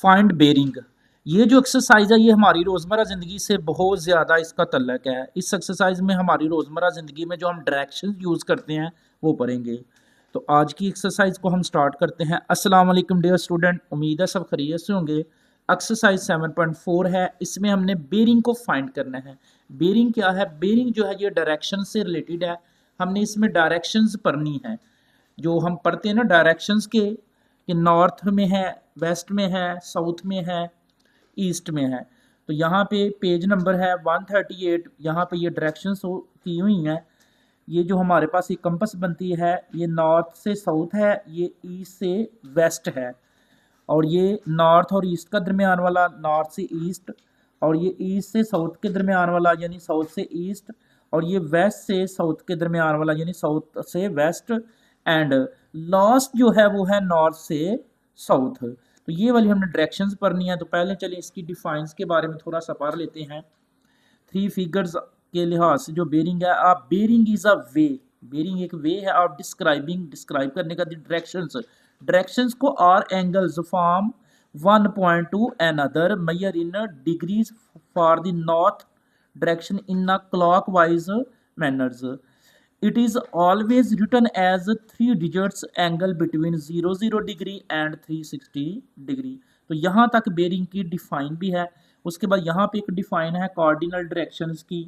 Find bearing. ये जो exercise है ये हमारी रोज़मर्रा ज़िंदगी से बहुत ज़्यादा इसका तल्लक है। इस एक्सरसाइज में हमारी रोज़मर्रा ज़िंदगी में जो हम डायरेक्शन यूज़ करते हैं वो पढ़ेंगे। तो आज की एक्सरसाइज को हम स्टार्ट करते हैं। अस्सलाम वालेकुम डियर स्टूडेंट, उम्मीद है सब खैरियत से होंगे। एक्सरसाइज 7.4 है, इसमें हमने बेरिंग को फाइंड करना है। बेरिंग क्या है? बेरिंग जो है ये डायरेक्शन से रिलेटेड है। हमने इसमें डायरेक्शंस पढ़नी है। जो हम पढ़ते हैं ना डायरेक्शंस के, कि नॉर्थ में है, वेस्ट में है, साउथ में है, ईस्ट में है। तो यहाँ पे पेज नंबर है 138। यहाँ पे ये डायरेक्शंस की हुई हैं। ये जो हमारे पास ये कंपस बनती है ये नॉर्थ से साउथ है, ये ईस्ट से वेस्ट है, और ये नॉर्थ और ईस्ट का दरमियान वाला नॉर्थ से ईस्ट, और ये ईस्ट से साउथ के दरमियान वाला यानी साउथ से ईस्ट, और ये वेस्ट से साउथ के दरमियान वाला यानी साउथ से वेस्ट, एंड लास्ट जो है वो है नॉर्थ से साउथ। तो ये वाली हमने डायरेक्शंस पढ़नी है। तो पहले चलिए इसकी डिफाइंस के बारे में थोड़ा सा पढ़ लेते हैं। थ्री फिगर्स के लिहाज से जो बेरिंग है, आप bearing is a way, bearing एक वे है आप डिस्क्राइब करने का डायरेक्शंस। डायरेक्शंस को are angles from one point to another measure in degrees for the north direction in a clockwise manners. It is always written as 3 digits angle between 00 degree and 360 degree। तो यहाँ तक bearing की define भी है। उसके बाद यहाँ पे एक डिफाइन है कार्डिनल डायरेक्शंस की,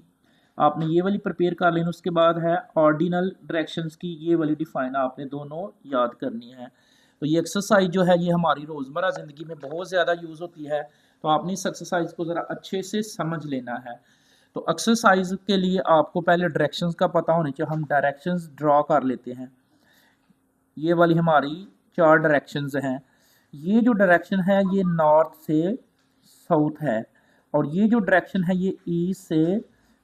आपने ये वाली प्रिपेयर कर लेनी। उसके बाद है ऑर्डिनल डायरेक्शंस की, ये वाली डिफाइन आपने दोनों याद करनी है। तो ये एक्सरसाइज जो है ये हमारी रोज़मर्रा ज़िंदगी में बहुत ज़्यादा यूज़ होती है। तो आपने इस एक्सरसाइज को ज़रा अच्छे से समझ लेना है। तो एक्सरसाइज के लिए आपको पहले डायरेक्शंस का पता होना चाहिए। हम डायरेक्शंस ड्रॉ कर लेते हैं। ये वाली हमारी 4 डायरेक्शंस हैं। ये जो डायरेक्शन है ये नॉर्थ से साउथ है, और ये जो डायरेक्शन है ये ईस्ट से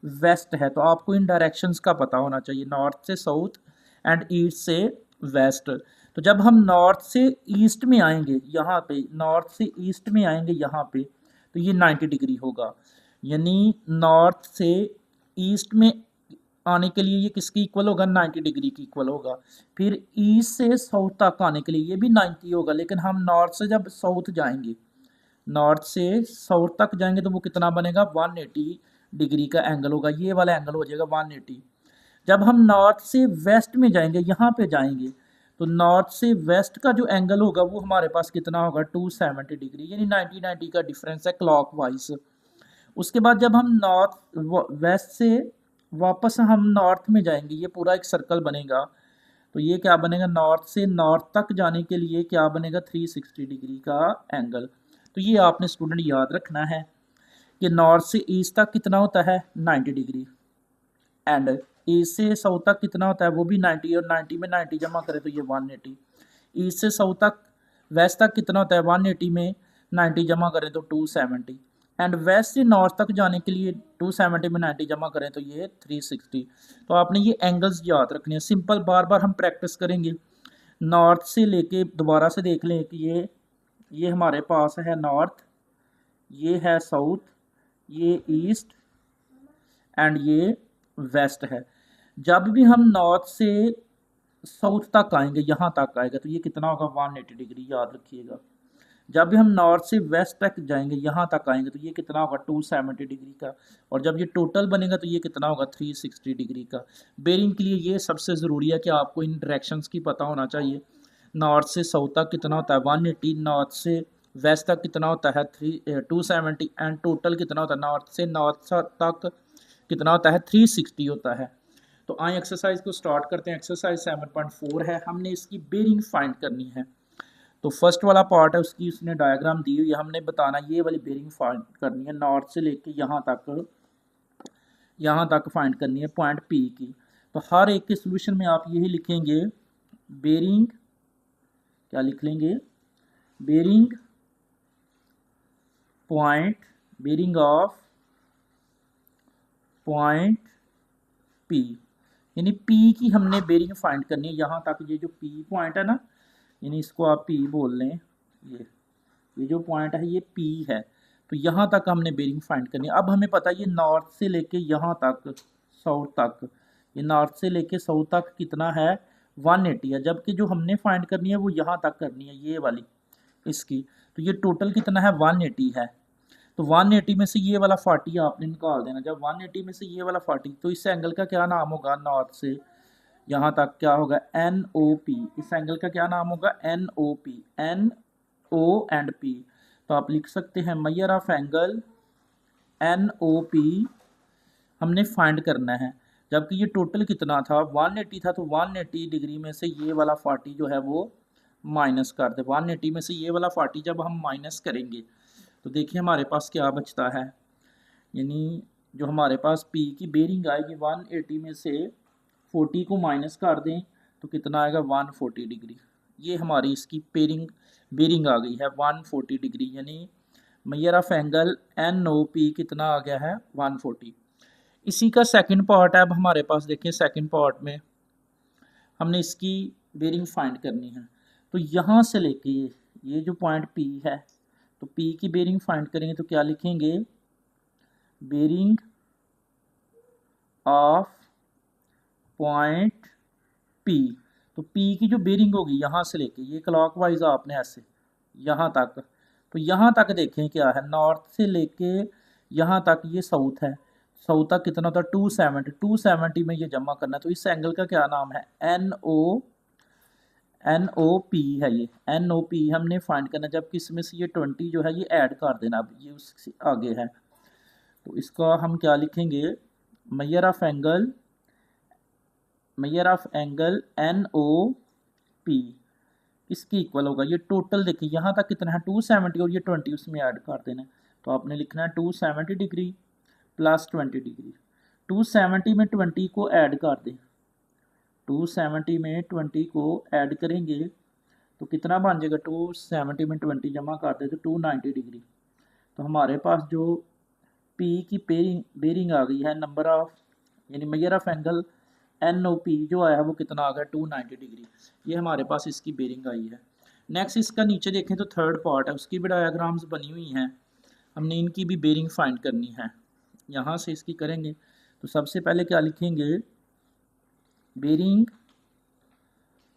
वेस्ट है। तो आपको इन डायरेक्शंस का पता होना चाहिए, नॉर्थ से साउथ एंड ईस्ट से वेस्ट। तो जब हम नॉर्थ से ईस्ट में आएंगे, यहाँ पे नॉर्थ से ईस्ट में आएंगे यहाँ पे, तो ये 90 डिग्री होगा। यानी नॉर्थ से ईस्ट में आने के लिए ये किसकी इक्वल होगा? 90 डिग्री की इक्वल होगा। फिर ईस्ट से साउथ तक आने के लिए ये भी 90 होगा। लेकिन हम नॉर्थ से जब साउथ जाएंगे, नॉर्थ से साउथ तक जाएंगे तो वो कितना बनेगा? 180 डिग्री का एंगल होगा। ये वाला एंगल हो जाएगा 180। जब हम नॉर्थ से वेस्ट में जाएंगे, यहाँ पे जाएंगे, तो नॉर्थ से वेस्ट का जो एंगल होगा वो हमारे पास कितना होगा? 270 डिग्री, यानी 90 का डिफरेंस है क्लॉकवाइज। उसके बाद जब हम नॉर्थ वेस्ट से वापस हम नॉर्थ में जाएंगे, ये पूरा एक सर्कल बनेगा। तो ये क्या बनेगा? नॉर्थ से नॉर्थ तक जाने के लिए क्या बनेगा? 360 डिग्री का एंगल। तो ये आपने स्टूडेंट याद रखना है कि नॉर्थ से ईस्ट तक कितना होता है? 90 डिग्री, एंड ईस्ट से साउथ तक कितना होता है? वो भी 90, और 90 में 90 जमा करें तो ये 180। ईस्ट से साउथ तक, वेस्ट तक कितना होता है? 180 में 90 जमा करें तो 270, एंड वेस्ट से नॉर्थ तक जाने के लिए 270 में 90 जमा करें तो ये 360। तो आपने ये एंगल्स याद रखने हैं। सिंपल बार बार हम प्रैक्टिस करेंगे। नॉर्थ से लेके दोबारा से देख लें कि ये हमारे पास है नॉर्थ, ये है साउथ, ये ईस्ट, एंड ये वेस्ट है। जब भी हम नॉर्थ से साउथ तक आएंगे, यहाँ तक आएगा, तो ये कितना होगा? 180 डिग्री, याद रखिएगा। जब भी हम नॉर्थ से वेस्ट तक जाएंगे, यहाँ तक आएंगे, तो ये कितना होगा? 270 डिग्री का। और जब ये टोटल बनेगा तो ये कितना होगा? 360 डिग्री का। बेरिंग के लिए ये सबसे ज़रूरी है कि आपको इन डायरेक्शंस की पता होना चाहिए। नॉर्थ से साउथ तक कितना होता है? 180। नॉर्थ से वेस्ट तक कितना होता है? 270। एंड टोटल कितना होता है? नॉर्थ से नॉर्थ तक कितना होता है? 360 होता है। तो आए एक्सरसाइज को स्टार्ट करते हैं। एक्सरसाइज 7.4 है, हमने इसकी बेरिंग फाइंड करनी है। तो फर्स्ट वाला पार्ट है उसकी, उसने डायग्राम दी हुई है, हमने बताना ये वाली बेरिंग फाइंड करनी है। नॉर्थ से लेके यहाँ तक फाइंड करनी है पॉइंट पी की। तो हर एक के सोल्यूशन में आप यही लिखेंगे, बेरिंग, क्या लिख लेंगे? Bearing point, bearing of point P, यानी पी की हमने बेरिंग फाइंड करनी है यहाँ तक। ये जो पी पॉइंट है ना, यानी इसको आप पी बोल लें, ये जो पॉइंट है ये पी है। तो यहाँ तक हमने बेरिंग फाइंड करनी है। अब हमें पता है ये नॉर्थ से लेके यहाँ तक साउथ तक, ये नॉर्थ से लेके साउथ तक कितना है? 180 है। जबकि जो हमने फाइंड करनी है वो यहाँ तक करनी है, ये वाली इसकी। तो ये टोटल कितना है 180 है। तो 180 में से ये वाला 40 आपने निकाल देना। जब 180 में से ये वाला 40, तो इस एंगल का क्या नाम होगा, नॉर्थ से यहाँ तक क्या होगा, NOP। इस एंगल का क्या नाम होगा, NOP, NO एंड P। तो आप लिख सकते हैं मेजर ऑफ एंगल NOP हमने फाइंड करना है। जबकि ये टोटल कितना था, 180 था, तो 180 डिग्री में से ये वाला 40 जो है वो माइनस कर दे। 180 में से ये वाला 40 जब हम माइनस करेंगे तो देखिए हमारे पास क्या बचता है, यानी जो हमारे पास P की बेरिंग आएगी 180 में से 40 को माइनस कर दें तो कितना आएगा 140 डिग्री। ये हमारी इसकी बेरिंग आ गई है 140 डिग्री, यानी मेजर ऑफ एंगल NOP कितना आ गया है 140। इसी का सेकंड पार्ट है। अब हमारे पास देखिए सेकंड पार्ट में हमने इसकी बेरिंग फाइंड करनी है। तो यहाँ से लेके ये जो पॉइंट P है, तो P की बेरिंग फाइंड करेंगे तो क्या लिखेंगे, बेरिंग ऑफ पॉइंट P। तो P की जो बेरिंग होगी यहाँ से लेके, ये क्लॉकवाइज आपने ऐसे यहाँ तक, तो यहाँ तक देखें क्या है, नॉर्थ से लेके यहाँ तक ये साउथ है, साउथ तक कितना होता है 270, 270 में ये जमा करना है। तो इस एंगल का क्या नाम है, NOP है। ये NOP हमने फाइंड करना, जबकि इसमें से ये 20 जो है ये ऐड कर देना, अब ये उससे आगे है। तो इसका हम क्या लिखेंगे, मेजर ऑफ एंगल NOP इसकी इक्वल होगा, ये टोटल देखिए यहाँ तक कितना है 270 और ये 20 उसमें ऐड कर देना। तो आपने लिखना है 270 डिग्री प्लस 20 डिग्री। 270 में 20 को ऐड कर दें, 270 में 20 को ऐड करेंगे तो कितना बन जाएगा, 270 में 20 जमा कर दे तो 290 डिग्री। तो हमारे पास जो P की बेरिंग आ गई है, नंबर ऑफ यानी मेजर ऑफ एंगल NOP जो आया है वो कितना आ गया 290 डिग्री। ये हमारे पास इसकी बेरिंग आई है। नेक्स्ट इसका नीचे देखें तो थर्ड पार्ट है, उसकी भी डायग्राम्स बनी हुई हैं, हमने इनकी भी बेरिंग फाइंड करनी है। यहाँ से इसकी करेंगे तो सबसे पहले क्या लिखेंगे, बेरिंग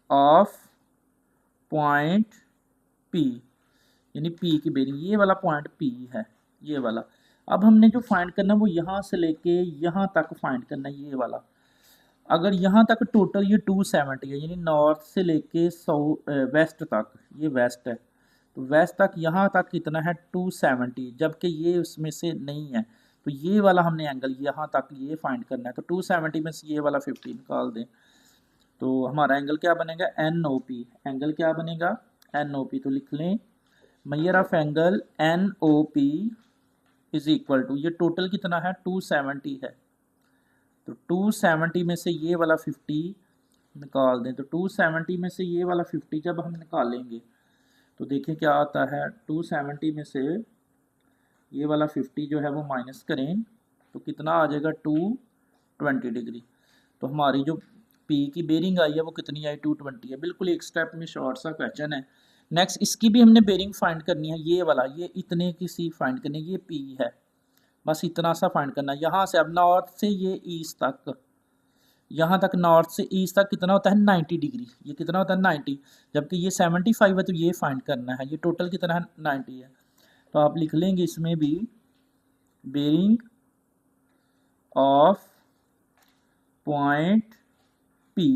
ऑफ पॉइंट P, यानी P की बेरिंग, ये वाला पॉइंट P है, ये वाला। अब हमने जो फाइंड करना है वो यहाँ से लेके यहाँ तक फाइंड करना है, ये वाला। अगर यहाँ तक टोटल ये 270 है, यानी नॉर्थ से लेके वेस्ट तक, ये वेस्ट है, तो वेस्ट तक यहाँ तक कितना है 270, जबकि ये उसमें से नहीं है। तो ये वाला हमने एंगल यहाँ तक ये फाइंड करना है। तो 270 में से ये वाला 50 निकाल दें तो हमारा एंगल क्या बनेगा, NOP। एंगल क्या बनेगा, NOP। तो लिख लें measure of angle NOP is equal to, ये टोटल कितना है 270 है, तो 270 में से ये वाला 50 निकाल दें। तो 270 में से ये वाला 50 जब हम निकालेंगे तो देखिए क्या आता है, 270 में से ये वाला 50 जो है वो माइनस करें तो कितना आ जाएगा 220 डिग्री। तो हमारी जो P की बेरिंग आई है वो कितनी आई 220 है। बिल्कुल एक स्टेप में शॉर्ट सा क्वेश्चन है। नेक्स्ट इसकी भी हमने बेरिंग फाइंड करनी है, ये वाला, ये इतने की सी फाइंड करनी है, ये P है, बस इतना सा फाइंड करना है। यहाँ से अब नॉर्थ से ये ईस्ट तक, यहाँ तक नॉर्थ से ईस्ट तक कितना होता है 90 डिग्री, ये कितना होता है 90, जबकि ये 75 है, तो ये फाइंड करना है, ये टोटल कितना है 90 है। तो आप लिख लेंगे इसमें भी बेरिंग ऑफ पॉइंट P।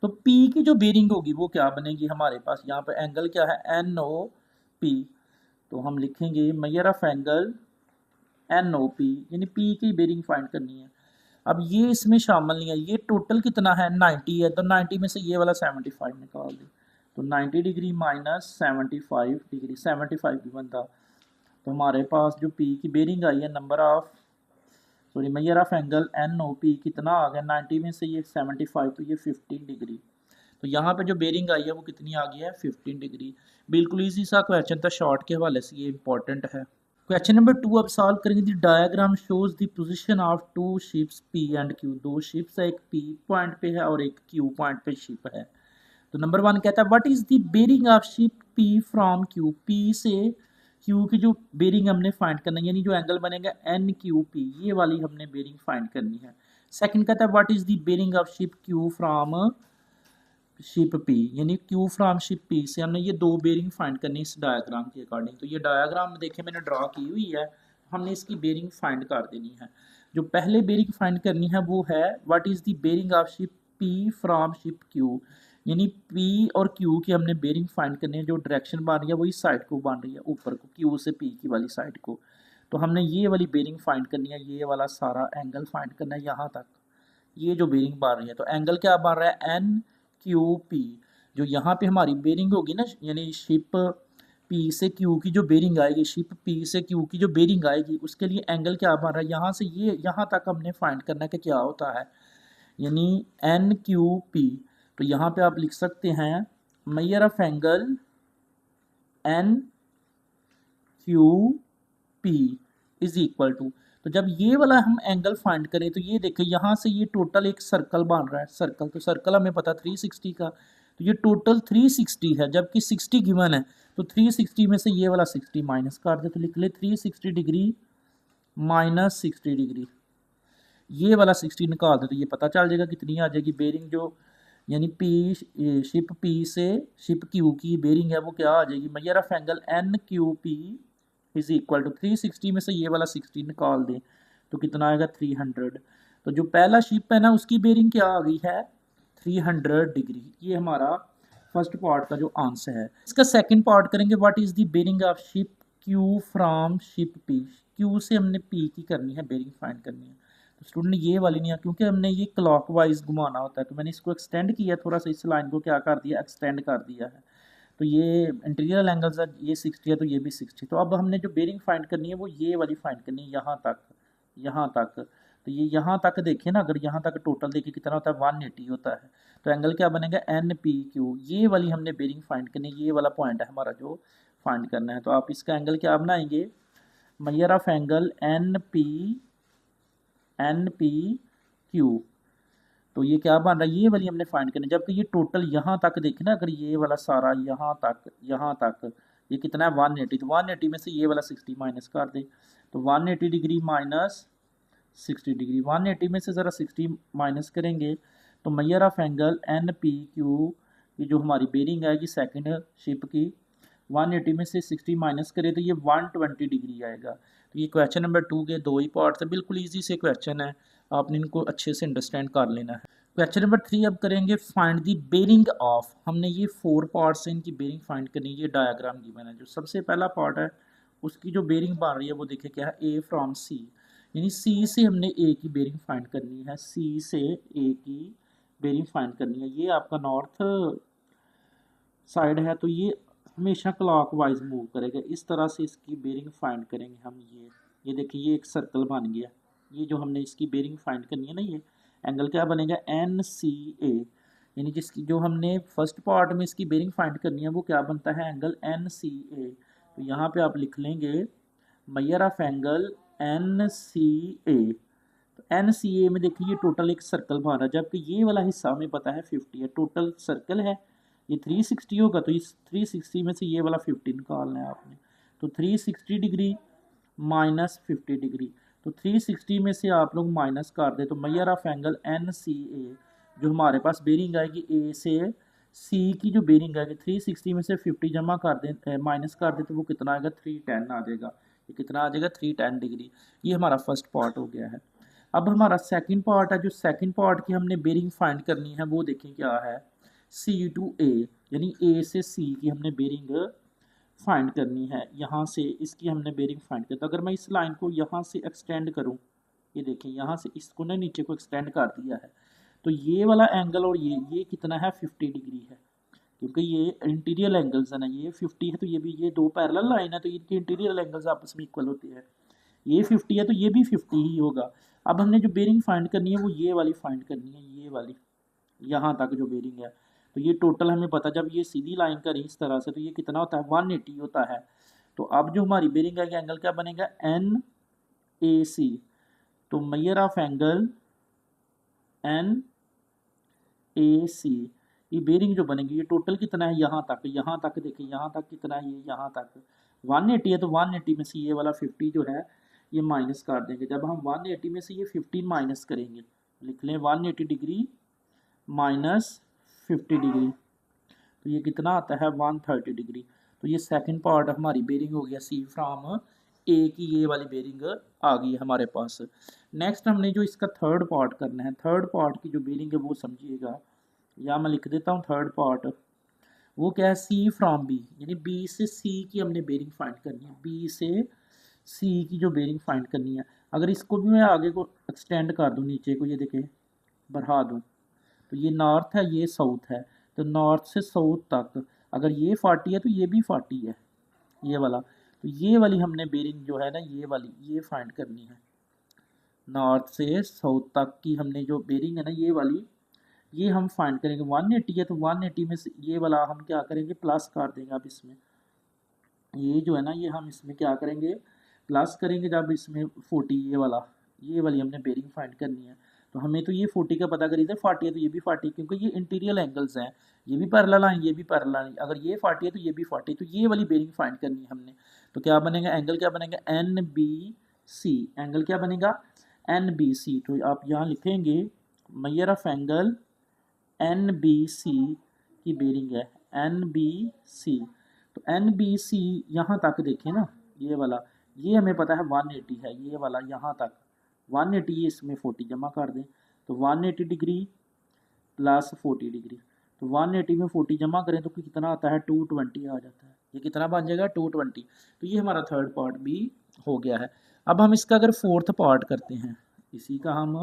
तो P की जो बेरिंग होगी वो क्या बनेगी, हमारे पास यहाँ पर एंगल क्या है NOP, तो हम लिखेंगे मेजर ऑफ एंगल NOP, यानी P की बेरिंग फाइंड करनी है। अब ये इसमें शामिल नहीं है, ये टोटल कितना है 90 है, तो 90 में से ये वाला 75 निकाल दें तो 90 डिग्री माइनस 75 डिग्री, 75 भी बनता। तो हमारे पास जो P की बेरिंग आई है, मेजर ऑफ एंगल NOP कितना आ गया, 90 में से ये 75 तो ये 15 डिग्री। तो यहाँ पे जो बेरिंग आई है वो कितनी आ गई है 15 डिग्री। बिल्कुल इजी सा क्वेश्चन था, शॉर्ट के हवाले से ये इंपॉर्टेंट है। क्वेश्चन नंबर 2 अब सॉल्व करेंगे। The diagram shows the position of two ships P and Q। दो शिप्स है, एक P पॉइंट पे है और एक Q पॉइंट पे शिप है। तो नंबर 1 कहता है what is the bearing of ship P from Q। P से Q की जो बेरिंग हमने फाइंड करना है, यानी जो एंगल बनेगा NQP, ये वाली हमने बेरिंग फाइंड करनी है। सेकंड कहता है what is the bearing of ship Q from ship P, यानी क्यू फ्रॉम शिप पी से हमने ये दो बेरिंग फाइंड करनी इस डायग्राम के अकॉर्डिंग। तो ये डायग्राम देखें मैंने ड्रा की हुई है, हमने इसकी बेरिंग फाइंड कर देनी है। जो पहले बेरिंग फाइंड करनी है वो है what is the bearing of ship P from ship Q, यानी पी और क्यू की हमने बेरिंग फाइंड करनी है। जो डायरेक्शन बन रही है वो इस साइड को बन रही है, ऊपर को, क्यू से पी की वाली साइड को। तो हमने ये वाली बेरिंग फाइंड करनी है, ये वाला सारा एंगल फाइंड करना है यहाँ तक, ये जो बेरिंग बन रही है। तो एंगल क्या बन रहा है, एन क्यू पी। जो यहाँ पे हमारी बेरिंग होगी ना, यानी शिप पी से क्यू की जो बेरिंग आएगी, शिप पी से क्यू की जो बेरिंग आएगी, उसके लिए एंगल क्या बन रहा है, यहाँ से ये यहाँ तक हमने फाइंड करना है कि क्या होता है, यानी एन क्यू पी। तो यहाँ पे आप लिख सकते हैं measure of angle N Q P is equal to. तो जब ये वाला हम एंगल फाइंड करें तो ये देखें यहाँ से ये टोटल एक सर्कल बन रहा है, सर्कल, तो सर्कल हमें पता 360 का, तो ये टोटल 360 है, जबकि 60 गिवन है। तो 360 में से ये वाला 60 माइनस कर दे, तो लिख ले 360 डिग्री माइनस 60 डिग्री, ये वाला 60 निकाल दे तो ये पता चल जाएगा कितनी आ जाएगी बेरिंग। जो यानी पी, शिप पी से शिप क्यू की बेरिंग है वो क्या आ जाएगी, measure of angle N Q P is equal to 360 में से ये वाला 60 निकाल दें तो कितना आएगा 300। तो जो पहला शिप है ना उसकी बेरिंग क्या आ गई है 300 डिग्री। ये हमारा फर्स्ट पार्ट का जो आंसर है। इसका सेकंड पार्ट करेंगे, what is the bearing of ship Q from ship P. Q से हमने पी की करनी है बेरिंग फाइंड करनी है। तो स्टूडेंट ने ये वाली नहीं है, क्योंकि हमने ये क्लॉकवाइज घुमाना होता है, तो मैंने इसको एक्सटेंड किया थोड़ा सा, इस लाइन को क्या कर दिया, एक्सटेंड कर दिया है। तो ये इंटीरियर एंगल्स है, ये 60 है तो ये भी 60। तो अब हमने जो बेरिंग फाइंड करनी है वो ये वाली फाइंड करनी है, यहाँ तक, यहाँ तक। तो ये यहाँ तक देखिए ना, अगर यहाँ तक टोटल देखिए कितना होता है 180 होता है। तो एंगल क्या बनेगा एन पी क्यू, ये वाली हमने बेरिंग फाइंड करनी है, ये वाला पॉइंट है हमारा जो फाइंड करना है। तो आप इसका एंगल क्या बनाएंगे, measure of angle N P Q. तो ये क्या बन रहा है, ये वाली हमने फाइंड करनी, जबकि ये टोटल यहाँ तक देखे ना, अगर ये वाला सारा यहाँ तक ये कितना है 180, तो 180 में से ये वाला 60 माइनस कर दे, तो 180 डिग्री माइनस 60 डिग्री, 180 में से ज़रा 60 माइनस करेंगे तो measure of angle N P Q, ये जो हमारी बेरिंग आएगी सेकंड शिप की, 180 में से 60 माइनस करें तो ये 120 डिग्री आएगा। तो ये क्वेश्चन नंबर 2 के दो ही पार्ट्स है, बिल्कुल ईजी से क्वेश्चन है, आपने इनको अच्छे से अंडरस्टैंड कर लेना है। क्वेश्चन नंबर 3 अब करेंगे, फाइंड दी बेरिंग ऑफ। हमने ये 4 पार्ट्स हैं, इनकी बेरिंग फाइंड करनी है। ये डायग्राम गिवन है, जो सबसे पहला पार्ट है उसकी जो बेरिंग बन रही है वो देखिए क्या है, ए फ्रॉम सी, यानी सी से हमने ए की बेरिंग फाइंड करनी है, सी से ए की बेरिंग फाइंड करनी है। ये आपका नॉर्थ साइड है तो ये हमेशा क्लॉकवाइज मूव करेगा, इस तरह से इसकी बेरिंग फाइंड करेंगे हम। ये देखिए ये एक सर्कल बन गया, ये जो हमने इसकी बेरिंग फाइंड करनी है ना, ये एंगल क्या बनेगा एन सी ए, यानी जिसकी जो हमने फर्स्ट पार्ट में इसकी बेरिंग फाइंड करनी है वो क्या बनता है एंगल एन सी ए। तो यहाँ पे आप लिख लेंगे measure of angle N C A. तो एन सी ए में देखिए ये टोटल एक सर्कल बन रहा है, जबकि ये वाला हिस्सा हमें पता है 50 है, टोटल सर्कल है ये 360 होगा, तो इस 360 में से ये वाला 50 निकालना है आपने। तो 360 डिग्री माइनस 50 डिग्री, तो 360 में से आप लोग माइनस कर दे तो measure of angle N C A, जो हमारे पास बेरिंग आएगी ए से सी की जो बेरिंग आएगी 360 में से 50 जमा कर दे, माइनस कर दे तो वो कितना आएगा 310 आ जाएगा। ये कितना आ जाएगा 310 डिग्री। ये हमारा फर्स्ट पार्ट हो गया है। अब हमारा सेकंड पार्ट है, जो सेकंड पार्ट की हमने बेरिंग फाइंड करनी है वो देखें क्या है, सी टू ए, यानी ए से सी की हमने बेरिंग फाइंड करनी है। यहाँ से इसकी हमने बेरिंग फाइंड करनी, तो अगर मैं इस लाइन को यहाँ से एक्सटेंड करूँ, ये देखें यहाँ से इसको ना नीचे को एक्सटेंड कर दिया है, तो ये वाला एंगल और ये कितना है 50 डिग्री है, क्योंकि ये इंटीरियर एंगल्स है ना, ये 50 है तो ये भी, ये दो पैरेलल लाइन है तो इनके इंटीरियर एंगल्स आपस में इक्वल होते हैं। ये 50 है तो ये भी 50 ही होगा। अब हमने जो बेरिंग फाइंड करनी है वो ये वाली फाइंड करनी है, ये वाली यहाँ तक जो बेरिंग है। तो ये टोटल हमें पता, जब ये सीधी लाइन करें इस तरह से तो ये कितना होता है 180 होता है। तो अब जो हमारी बेरिंग है एंगल क्या बनेगा एन ए सी। तो measure of angle N A C, ये बेरिंग जो बनेगी ये टोटल कितना है यहाँ तक देखिए, यहाँ तक कितना है, ये यहाँ तक 180 है तो 180 में से ये वाला 50 जो है ये माइनस कर देंगे। जब हम 180 में से ये 15 माइनस करेंगे, लिख लें 180 डिग्री माइनस 50 डिग्री, तो ये कितना आता है 130 डिग्री। तो ये सेकंड पार्ट हमारी बेरिंग हो गया सी फ्रॉम ए की, ये वाली बेरिंग आ गई हमारे पास। नेक्स्ट हमने जो इसका थर्ड पार्ट करना है, थर्ड पार्ट की जो बेरिंग है वो समझिएगा, या मैं लिख देता हूँ थर्ड पार्ट। वो क्या है, सी फ्रॉम बी, यानी बी से सी की हमने बेरिंग फाइंड करनी है, बी से सी की जो बेरिंग फाइंड करनी है। अगर इसको भी मैं आगे को एक्सटेंड कर दूँ नीचे को, ये देखें बढ़ा दूँ, तो ये नॉर्थ है ये साउथ है, तो नॉर्थ से साउथ तक अगर ये 40 है तो ये भी 40 है, ये वाला। तो ये वाली हमने बेरिंग जो है ना, ये वाली ये फाइंड करनी है, नॉर्थ से साउथ तक की हमने जो बेरिंग है ना ये वाली, ये हम फाइंड करेंगे। 180 है तो 180 में से ये वाला हम क्या करेंगे, प्लस कर देंगे। अब इसमें ये जो है ना, ये हम इसमें क्या करेंगे, प्लस करेंगे। जब इसमें 40 ये वाला, ये वाली हमने बेरिंग फाइंड करनी है। तो हमें तो ये 40 का पता करी था, 40 है तो ये भी 40, क्योंकि ये इंटीरियर एंगल्स हैं, ये भी पैरेलल हैं ये भी पैरेलल हैं। अगर ये 40 है तो ये भी 40, तो ये वाली बेरिंग फाइंड करनी है हमने। तो क्या बनेगा, एंगल क्या बनेगा, एन बी सी, एंगल क्या बनेगा एन बी सी। तो आप यहाँ लिखेंगे measure of angle N B C की बेरिंग है, एन बी सी। तो एन बी सी यहाँ तक देखें ना, ये वाला, ये हमें पता है 180 है, ये वाला यहाँ तक 180, इसमें 40 जमा कर दें, तो 180 डिग्री प्लस 40 डिग्री, तो 180 में 40 जमा करें तो कितना आता है 220 आ जाता है। ये कितना बन जाएगा 220। तो ये हमारा थर्ड पार्ट भी हो गया है। अब हम इसका अगर फोर्थ पार्ट करते हैं, इसी का हम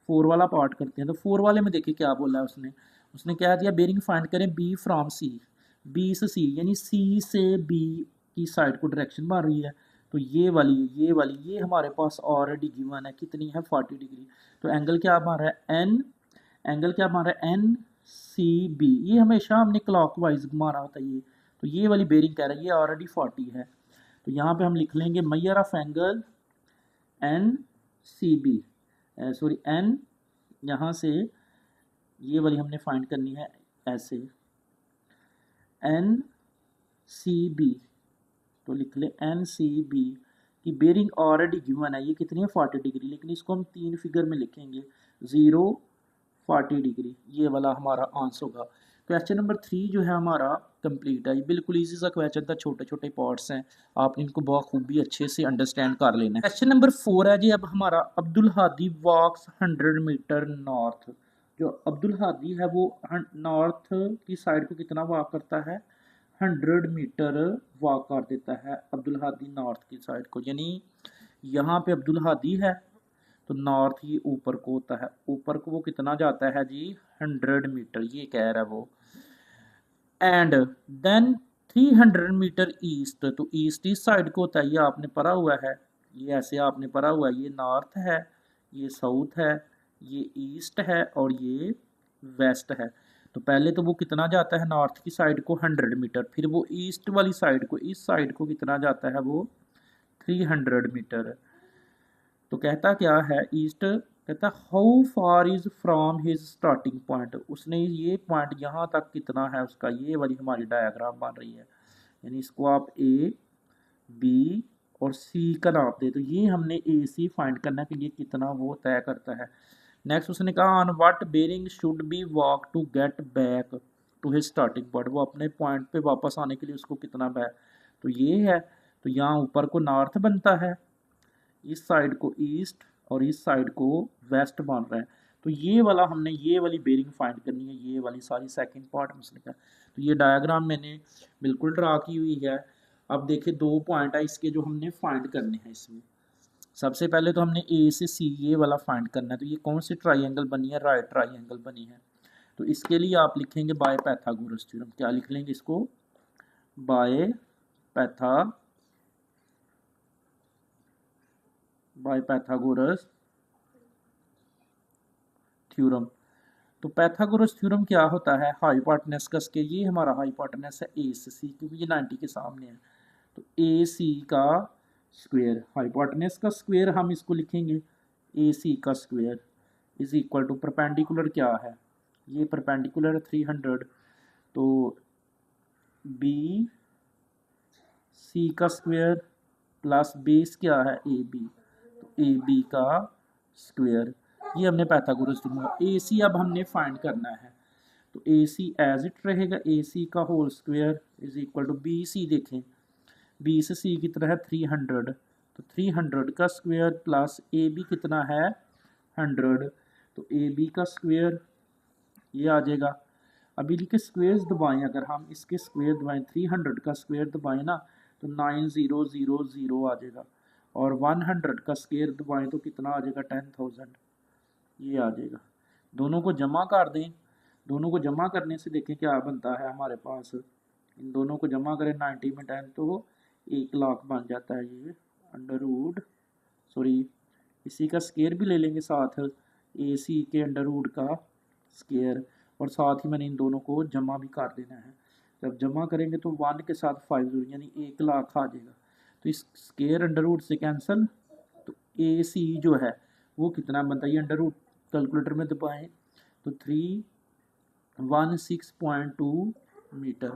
4 वाला पार्ट करते हैं, तो 4 वाले में देखिए क्या बोला है उसने, उसने क्या दिया, बेरिंग फाइंड करें बी फ्रॉम सी, बी से सी, यानी सी से बी की साइड को डायरेक्शन बन रही है। तो ये वाली ये हमारे पास ऑलरेडी गिवन है, कितनी है 40 डिग्री। तो एंगल क्या बन रहा है एन, एंगल क्या बन रहा है एन सी बी, ये हमेशा हमने क्लॉकवाइज घुमाना होता है ये। तो ये वाली बेरिंग कह रहा है ये ऑलरेडी 40 है, तो यहाँ पे हम लिख लेंगे measure of angle N C B, sorry N, यहाँ से ये वाली हमने फाइंड करनी है ऐसे, एन सी बी, तो लिख ले एन सी बी की बेरिंग ऑलरेडी गिवन है, ये कितनी है 40 डिग्री, लेकिन इसको हम 3 फिगर में लिखेंगे 0 40 डिग्री, ये वाला हमारा आंसर होगा। क्वेश्चन नंबर 3 जो है हमारा कंप्लीट है, ये बिल्कुल इजी सा क्वेश्चन था, छोटे छोटे पार्ट्स हैं, आपने इनको बहुत खूबी अच्छे से अंडरस्टैंड कर लेना है। क्वेश्चन नंबर 4 है जी, अब हमारा अब्दुल हादी वॉक्स 100 मीटर नॉर्थ। जो अब्दुल हादी है वो नॉर्थ की साइड को कितना वॉक करता है, 100 मीटर वॉक कर देता है अब्दुल हादी नॉर्थ की साइड को, यानी यहाँ पे अब्दुल हादी है तो नॉर्थ ही ऊपर को होता है, ऊपर को वो कितना जाता है जी 100 मीटर, ये कह रहा है वो। एंड देन 300 मीटर ईस्ट, तो ईस्ट इस साइड को होता है, ये आपने पढ़ा हुआ है, ये ऐसे आपने पढ़ा हुआ है, ये नॉर्थ है ये साउथ है ये ईस्ट है और ये वेस्ट है। तो पहले तो वो कितना जाता है नॉर्थ की साइड को 100 मीटर, फिर वो ईस्ट वाली साइड को, इस साइड को कितना जाता है वो 300 मीटर। तो कहता क्या है ईस्ट, कहता how far is from his starting point, उसने ये पॉइंट यहाँ तक कितना है उसका, ये वाली हमारी डायग्राम बन रही है, यानी इसको आप ए बी और सी का नाप दे, तो ये हमने ए सी फाइंड करना कि ये कितना वो तय करता है। नेक्स्ट उसने कहा on what bearing should be walk to get back to his starting point, वो अपने पॉइंट पे वापस आने के लिए उसको कितना बैक, तो ये है, तो यहाँ ऊपर को नॉर्थ बनता है, इस साइड को ईस्ट और इस साइड को वेस्ट बन रहा है। तो ये वाला हमने ये वाली बेरिंग फाइंड करनी है, ये वाली सारी सेकंड पार्ट में उसने कहा। तो ये डायग्राम मैंने बिल्कुल ड्रा की हुई है। अब देखिए 2 पॉइंट है इसके जो हमने फाइंड करने हैं इसमें। सबसे पहले तो हमने ए से सी ये वाला फाइंड करना है, तो ये कौन सी ट्राइंगल बनी है, राइट ट्राइंगल बनी है। तो इसके लिए आप लिखेंगे बाय पाइथागोरस थ्योरम, क्या लिख लेंगे इसको, बाय पाइथागोरस थ्योरम। तो पाइथागोरस थ्योरम क्या होता है, हाइपोटेनस का स्केल, ये हमारा हाइपोटेनस है ए से सी, क्योंकि ये 90 के सामने है, तो ए सी का स्क्वायर, हाइपोटेनस का स्क्वायर हम इसको लिखेंगे ए सी का square is equal to, perpendicular क्या है, ये परपेंडिकुलर 300, तो बी सी का स्क्वायर प्लस बेस क्या है ए बी, तो ए बी का स्क्वायर, ये हमने पाइथागोरस थ्योरम। ए सी अब हमने फाइंड करना है, तो ए सी एज इट रहेगा, ए सी का whole square is equal to B C, देखें बी से सी कितना है 300, तो 300 का स्क्वायर प्लस ए बी कितना है 100, तो ए बी का स्क्वायर ये आ जाएगा। अभी लिखे स्क्वेयर दबाएं, अगर हम इसके स्क्वेयर दबाएं 300 का स्क्वेयर दबाएं ना तो 9000 आ जाएगा, और 100 का स्क्वेयर दबाएं तो कितना आ जाएगा 10,000, ये आ जाएगा। दोनों को जमा कर दें, दोनों को जमा करने से देखें क्या बनता है हमारे पास, इन दोनों को जमा करें 90 में 10 तो 1,00,000 बन जाता है ये अंडर रूट, सॉरी इसी का स्क्वायर भी ले लेंगे साथ, ए सी के अंडर रूट का स्क्वायर, और साथ ही मैंने इन दोनों को जमा भी कर देना है। जब जमा करेंगे तो 1 के साथ 5 जोड़ यानी 1,00,000 आ जाएगा, तो इस स्क्वायर अंडर रूट से कैंसिल, तो ए सी जो है वो कितना बनता है, ये अंडर रूट कैलकुलेटर में दबाएं तो 316.2 मीटर,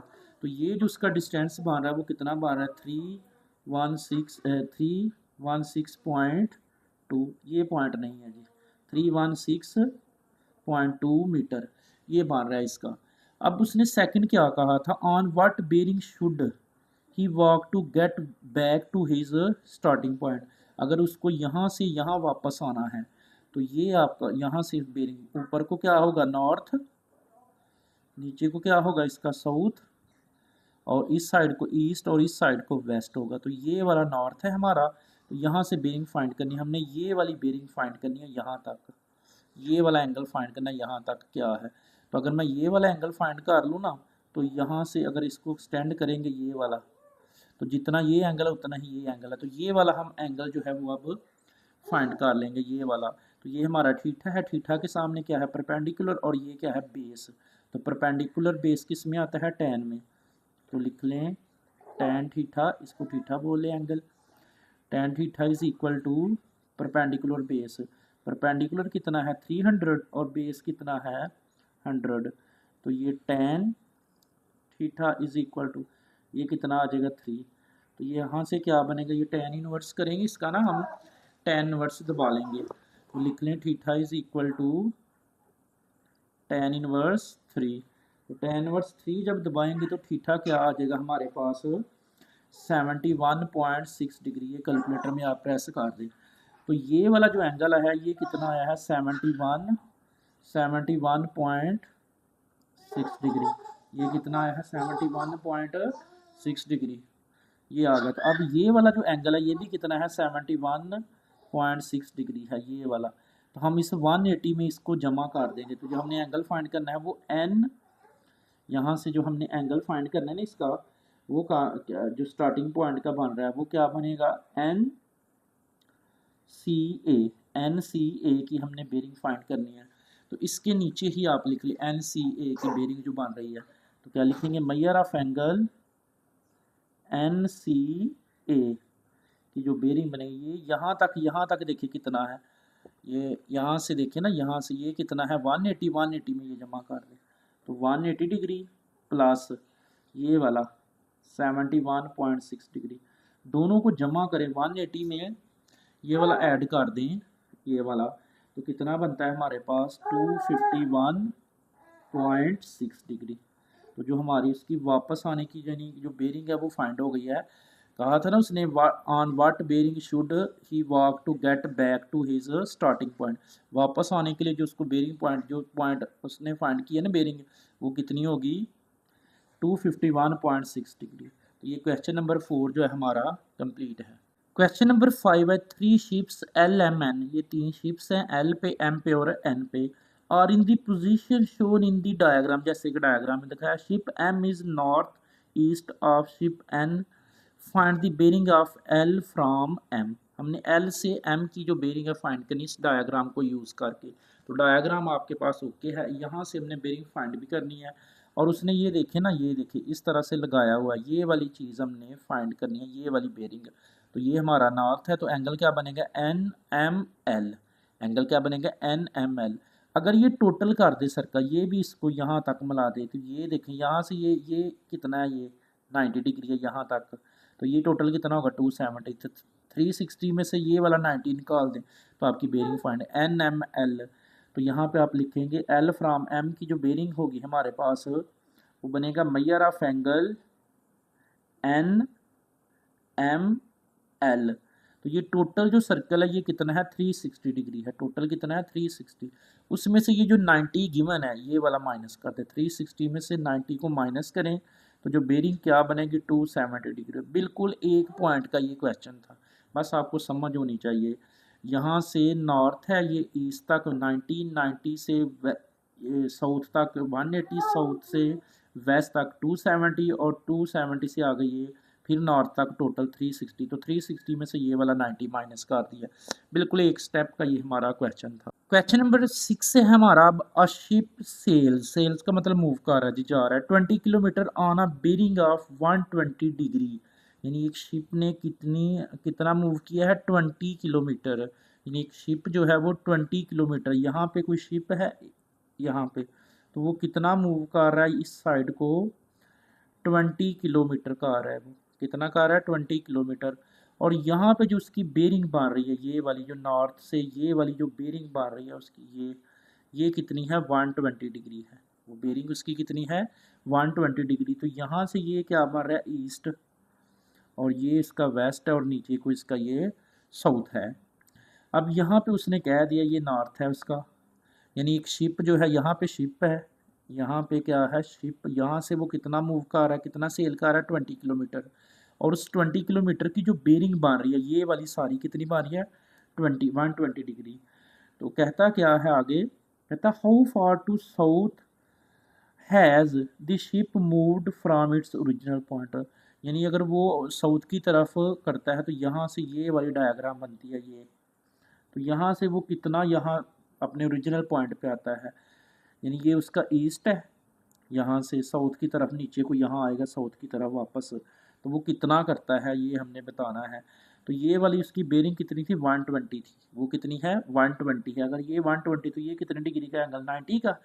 तो ये जो उसका डिस्टेंस बन रहा है वो कितना बन रहा है 316.2, ये पॉइंट नहीं है जी, 316.2 मीटर ये बन रहा है इसका। अब उसने सेकंड क्या कहा था, on what bearing should he walk to get back to his starting point, अगर उसको यहाँ से यहाँ वापस आना है तो ये आपका यहाँ से बेरिंग ऊपर को क्या होगा नॉर्थ, नीचे को क्या होगा इसका साउथ, और इस साइड को ईस्ट और इस साइड को वेस्ट होगा, तो ये वाला नॉर्थ है हमारा, तो यहाँ से बेरिंग फाइंड करनी है हमने, ये वाली बेरिंग फाइंड करनी है यहाँ तक, ये वाला एंगल फाइंड करना है यहाँ तक क्या है, तो अगर मैं ये वाला एंगल फाइंड कर लूँ ना तो यहाँ से अगर इसको एक्सटेंड करेंगे ये वाला, तो जितना ये एंगल है उतना ही ये एंगल है, तो ये वाला हम एंगल जो है वो अब फाइंड कर लेंगे ये वाला, तो ये हमारा थीटा है, थीटा के सामने क्या है परपेंडिकुलर, और ये क्या है बेस, तो परपेंडिकुलर बेस किस में आता है tan में, तो लिख लें tan थीटा, इसको थीटा बोल लें angle, tan theta is equal to perpendicular base, perpendicular कितना है 300 और बेस कितना है 100, तो ये tan theta is equal to ये कितना आ जाएगा 3, तो ये यहाँ से क्या बनेगा, ये tan इनवर्स करेंगे इसका ना हम tan इनवर्स दबा लेंगे, तो लिख लें theta is equal to tan inverse 3, तो tan इनवर्स 3 जब दबाएंगे तो थीटा क्या आ जाएगा हमारे पास 71.6 डिग्री, ये कैलकुलेटर में आप प्रेस कर दें, तो ये वाला जो एंगल है ये कितना आया है 71.6 डिग्री, ये कितना आया है 71.6 डिग्री ये आ गया, तो अब ये वाला जो एंगल है ये भी कितना है 71.6 डिग्री है ये वाला, तो हम इस 180 में इसको जमा कर देंगे, तो जो हमने एंगल फाइंड करना है वो n, यहाँ से जो हमने एंगल फाइंड करना है ना इसका वो का जो स्टार्टिंग पॉइंट का बन रहा है वो क्या बनेगा NCA की हमने बेरिंग फाइंड करनी है, तो इसके नीचे ही आप लिख लें NCA की बेरिंग जो बन रही है, तो क्या लिखेंगे मेजर ऑफ एंगल NCA की जो बेरिंग बनेगी यहाँ तक देखिए कितना है, ये यहाँ से देखिए ना, यहाँ से ये कितना है 180 में ये जमा कर दें, तो 180 डिग्री प्लस ये वाला 71.6 डिग्री, दोनों को जमा करें 180 में ये वाला ऐड कर दें ये वाला, तो कितना बनता है हमारे पास 251.6 डिग्री, तो जो हमारी इसकी वापस आने की यानी जो बेरिंग है वो फाइंड हो गई है। कहा था ना उसने on what bearing should he walk to get back to his starting point, वापस आने के लिए जो उसको बेरिंग पॉइंट जो पॉइंट उसने फाइंड किया ना बेरिंग वो कितनी होगी 251.6 डिग्री, तो ये क्वेश्चन नंबर 4 जो है हमारा कंप्लीट है। क्वेश्चन नंबर 5 है 3 शिप्स LMN, ये 3 शिप्स हैं L पे M पे और N पे, और in the position shown in the diagram, जैसे कि डायग्राम में दिखाया ship M is north east of ship N, find the bearing of L from M, हमने L से M की जो बेरिंग है फाइंड करनी इस डायग्राम को यूज़ करके, तो डायग्राम आपके पास ओके है, यहाँ से हमने बेरिंग फाइंड भी करनी है, और उसने ये देखे ना ये देखिए इस तरह से लगाया हुआ है, ये वाली चीज़ हमने फाइंड करनी है ये वाली बेरिंग, तो ये हमारा नॉर्थ है, तो एंगल क्या बनेगा NML, एंगल क्या बनेगा NML, अगर ये टोटल कर दे सर्कल ये भी इसको यहाँ तक मिला दे, तो ये देखें यहाँ से ये कितना है ये 90 डिग्री है यहाँ तक, तो ये टोटल कितना होगा 270, 360 में से ये वाला 90 निकाल दें तो आपकी बेरिंग फाइंड NML, तो तो यहाँ पे आप लिखेंगे एल फ्राम एम की जो बेरिंग होगी हमारे पास वो बनेगा measure of angle N M L. तो ये टोटल जो सर्कल है ये कितना है 360 डिग्री है। टोटल कितना है 360। उसमें से ये जो 90 गिवन है ये वाला माइनस कर दे। 360 में से 90 को माइनस करें तो जो बेरिंग क्या बनेगी 270 डिग्री। बिल्कुल एक पॉइंट का ये क्वेश्चन था, बस आपको समझ होनी चाहिए। यहाँ से नॉर्थ है ये ईस्ट तक 1990 से साउथ तक 180, साउथ से वेस्ट तक 270 और 270 से आ गई है फिर नॉर्थ तक टोटल 360। तो 360 में से ये वाला 90 माइनस कर दिया। बिल्कुल एक स्टेप का ये हमारा क्वेश्चन था। क्वेश्चन नंबर 6 से हमारा अब अ शिप सेल्स का मतलब मूव कर रहा है जी, जा रहा है 20 kilometre on a bearing of 120 degree. यानी एक शिप ने कितना मूव किया है 20 किलोमीटर। यानी एक शिप जो है वो 20 किलोमीटर, यहाँ पे कोई शिप है यहाँ पे, तो वो कितना मूव कर रहा है इस साइड को 20 किलोमीटर का आ रहा है। वो कितना का आ रहा है 20 किलोमीटर। और यहाँ पे जो उसकी बेरिंग बन रही है ये वाली जो नॉर्थ से ये वाली जो बेरिंग बन रही है उसकी ये कितनी है 120 डिग्री है। वो बेरिंग उसकी कितनी है 120 डिग्री। तो यहाँ से ये क्या बन रहा है ईस्ट और ये इसका वेस्ट है और नीचे को इसका ये साउथ है। अब यहाँ पे उसने कह दिया ये नॉर्थ है उसका, यानी एक शिप जो है यहाँ पे शिप है, यहाँ पे क्या है शिप, यहाँ से वो कितना मूव कर रहा है कितना सेल कर रहा है 20 किलोमीटर। और उस 20 किलोमीटर की जो बेरिंग बन रही है ये वाली सारी कितनी बन रही है 120 डिग्री। तो कहता क्या है आगे, कहता how far to south has the ship moved from its original point. यानी अगर वो साउथ की तरफ करता है तो यहाँ से ये वाली डायग्राम बनती है ये, तो यहाँ से वो कितना यहाँ अपने ओरिजिनल पॉइंट पे आता है। यानी ये उसका ईस्ट है, यहाँ से साउथ की तरफ नीचे को यहाँ आएगा साउथ की तरफ वापस, तो वो कितना करता है ये हमने बताना है। तो ये वाली उसकी बेरिंग कितनी थी 120 थी, वो कितनी है 120 है। अगर ये 120 तो ये कितने डिग्री का एंगल 90 का।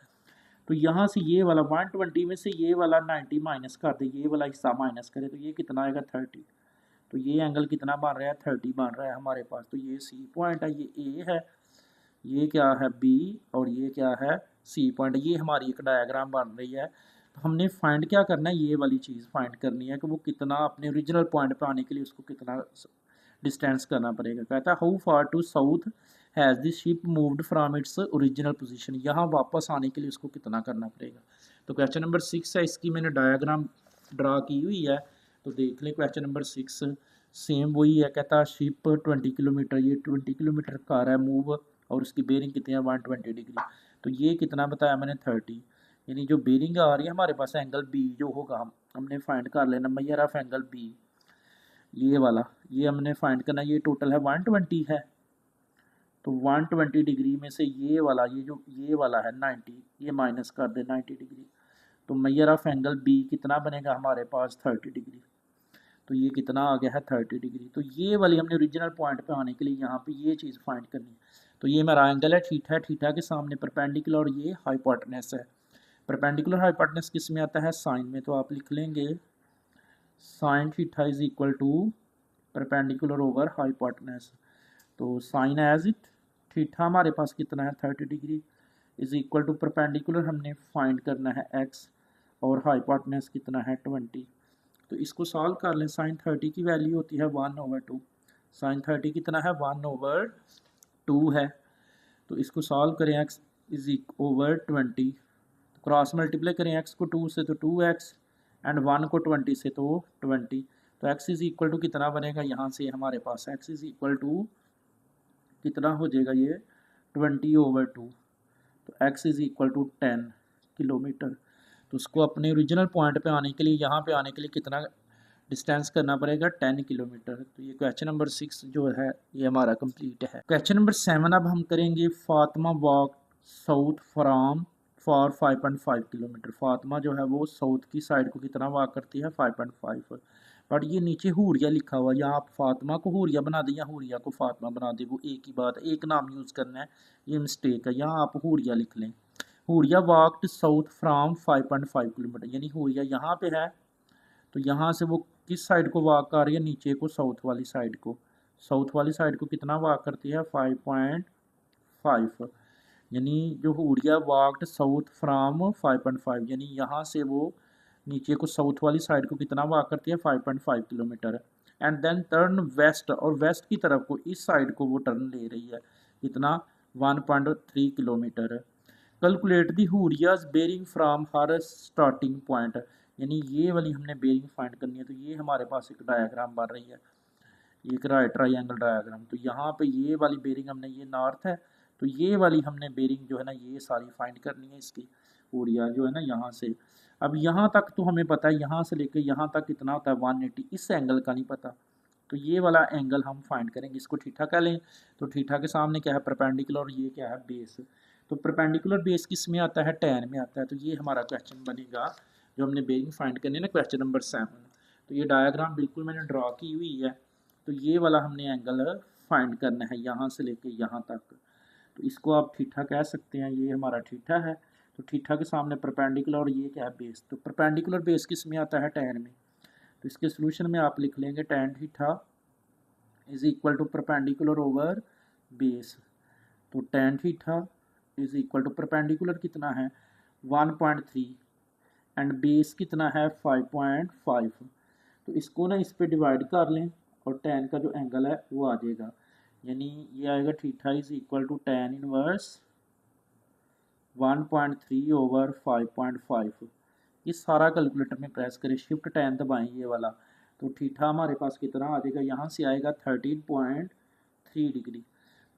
तो यहाँ से ये वाला 120 में से ये वाला 90 माइनस कर दे, ये वाला हिस्सा माइनस करे तो ये कितना आएगा 30। तो ये एंगल कितना बन रहा है 30 बन रहा है हमारे पास। तो ये सी पॉइंट है, ये ए है, ये क्या है बी और ये क्या है सी पॉइंट। ये हमारी एक डायग्राम बन रही है। तो हमने फाइंड क्या करना है, ये वाली चीज़ फाइंड करनी है कि वो कितना अपने ओरिजिनल पॉइंट पे आने के लिए उसको कितना डिस्टेंस करना पड़ेगा। कहता है how far to south has the ship moved from its original position. यहाँ वापस आने के लिए उसको कितना करना पड़ेगा। तो क्वेश्चन नंबर 6 है, इसकी मैंने डायग्राम ड्रा की हुई है, तो देख लें। क्वेश्चन नंबर 6 सेम वही है, कहता है शिप 20 किलोमीटर, ये 20 किलोमीटर का आ रहा है मूव और उसकी बेरिंग कितनी है 120 डिग्री। तो ये कितना बताया मैंने 30। यानी जो बेरिंग आ रही है हमारे पास एंगल बी जो होगा हमने फाइंड कर लेना मेजर ऑफ एंगल बी, ये वाला ये हमने फाइंड करना। ये टोटल है 120 है, तो 120 डिग्री में से ये वाला ये वाला है 90, ये माइनस कर दे 90 डिग्री। तो मेजर ऑफ एंगल बी कितना बनेगा हमारे पास 30 डिग्री। तो ये कितना आ गया है 30 डिग्री। तो ये वाली हमने ओरिजिनल पॉइंट पे आने के लिए यहाँ पे ये चीज़ फाइंड करनी है। तो ये मेरा एंगल है थीटा, थीटा के सामने परपेंडिकुलर और ये हाइपोटेनस है। परपेंडिकुलर हाइपोटेनस किस में आता है साइन में, तो आप लिख लेंगे sine theta is equal to perpendicular over hypotenuse. तो साइन एज इट थीटा हमारे पास कितना है 30 degree is equal to perpendicular हमने फाइंड करना है x और हाइपोटेनस कितना है 20। तो इसको सॉल्व कर लें। साइन 30 की वैल्यू होती है 1/2। साइन 30 कितना है 1/2 है। तो इसको सॉल्व करें x is over 20, cross multiply करें x को 2 से तो 2x एंड 1 को 20 से तो 20। तो x इज इक्वल टू कितना बनेगा यहाँ से हमारे पास x इज इक्वल टू कितना हो जाएगा ये 20/2। तो x is equal to 10 kilometre. तो उसको अपने ओरिजिनल पॉइंट पे आने के लिए यहाँ पे आने के लिए कितना डिस्टेंस करना पड़ेगा 10 किलोमीटर। तो ये क्वेश्चन नंबर 6 जो है ये हमारा कंप्लीट है। क्वेश्चन नंबर 7 अब हम करेंगे Fatima walk south from for 5.5 kilometre. Fatima जो है वो साउथ की साइड को कितना वॉक करती है 5.5। बट ये नीचे हुरिया लिखा हुआ, या आप फातिमा को हुरिया बना दें या हुरिया को फातिमा बना दें, वो एक ही बात, एक नाम यूज़ करना है, ये मिस्टेक है। यहाँ आप हुरिया लिख लें। Huriya walked south from 5.5 kilometre, यानी हुरिया यहाँ पे है, तो यहाँ से वो किस साइड को वॉक कर रही है नीचे को साउथ वाली साइड को। साउथ वाली साइड को कितना वॉक करती है 5.5। यानी जो हुरिया वॉकड साउथ फ्राम 5.5, यानी यहाँ से वो नीचे को साउथ वाली साइड को कितना वॉक करती है 5.5 kilometre, and then turn west, और वेस्ट की तरफ को इस साइड को वो टर्न ले रही है कितना 1.3 किलोमीटर। कैलकुलेट दी हुरियाज bearing from her starting point, यानी ये वाली हमने बेरिंग फाइंड करनी है। तो ये हमारे पास एक डायग्राम बन रही है, एक राइट ट्राइंगल डायग्राम। तो यहाँ पे ये वाली बेरिंग हमने, ये नॉर्थ है, तो ये वाली हमने बेरिंग जो है ना ये सारी फाइंड करनी है इसकी, हुरिया जो है ना यहाँ से। अब यहाँ तक तो हमें पता है, यहाँ से लेकर यहाँ तक कितना होता है 180, इस एंगल का नहीं पता। तो ये वाला एंगल हम फाइंड करेंगे, इसको थीटा कह लें। तो थीटा के सामने क्या है परपेंडिकुलर, और ये क्या है बेस। तो परपेंडिकुलर बेस किस में आता है, टैन में आता है। तो ये हमारा क्वेश्चन बनेगा जो हमने बेरिंग फाइंड करनी है ना, क्वेश्चन नंबर 7। तो ये डायग्राम बिल्कुल मैंने ड्रॉ की हुई है। तो ये वाला हमने एंगल फाइंड करना है यहाँ से लेके यहाँ तक। तो इसको आप थीटा कह सकते हैं, ये हमारा थीटा है। तो थीटा के सामने परपेंडिकुलर, और ये क्या है बेस। तो परपेंडिकुलर बेस किस में आता है, टैन में। तो इसके सोल्यूशन में आप लिख लेंगे tan theta is equal to perpendicular over base. तो tan theta is equal to perpendicular कितना है 1.3 एंड बेस कितना है 5.5। तो इसको ना इस पे डिवाइड कर लें और टैन का जो एंगल है वो आ जाएगा, यानी ये आएगा theta is equal to tan inverse 1.3 over 5.5। ये सारा कैलकुलेटर में प्रेस करें, शिफ्ट टैन दबाएं ये वाला। तो थीटा हमारे पास कितना आ जाएगा, यहाँ से आएगा 13.3 डिग्री,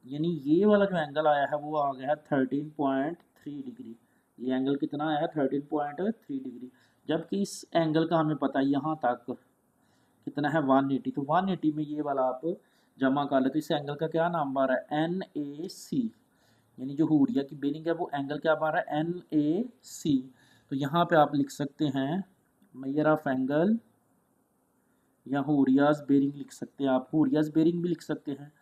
यानी ये वाला जो एंगल आया है वो आ गया है 13.3 डिग्री। ये एंगल कितना आया है 13.3 डिग्री, जबकि इस एंगल का हमें पता है यहाँ तक कितना है 180। तो 180 में ये वाला आप जमा कर ले, तो इस एंगल का क्या नाम बन रहा है NAC, यानी जो हुरिया की बेरिंग है वो एंगल क्या बन रहा है NAC। तो यहाँ पे आप लिख सकते हैं मेजर ऑफ एंगल, या हुरियाज बेरिंग लिख सकते हैं आप, हुरियाज बेरिंग भी लिख सकते हैं,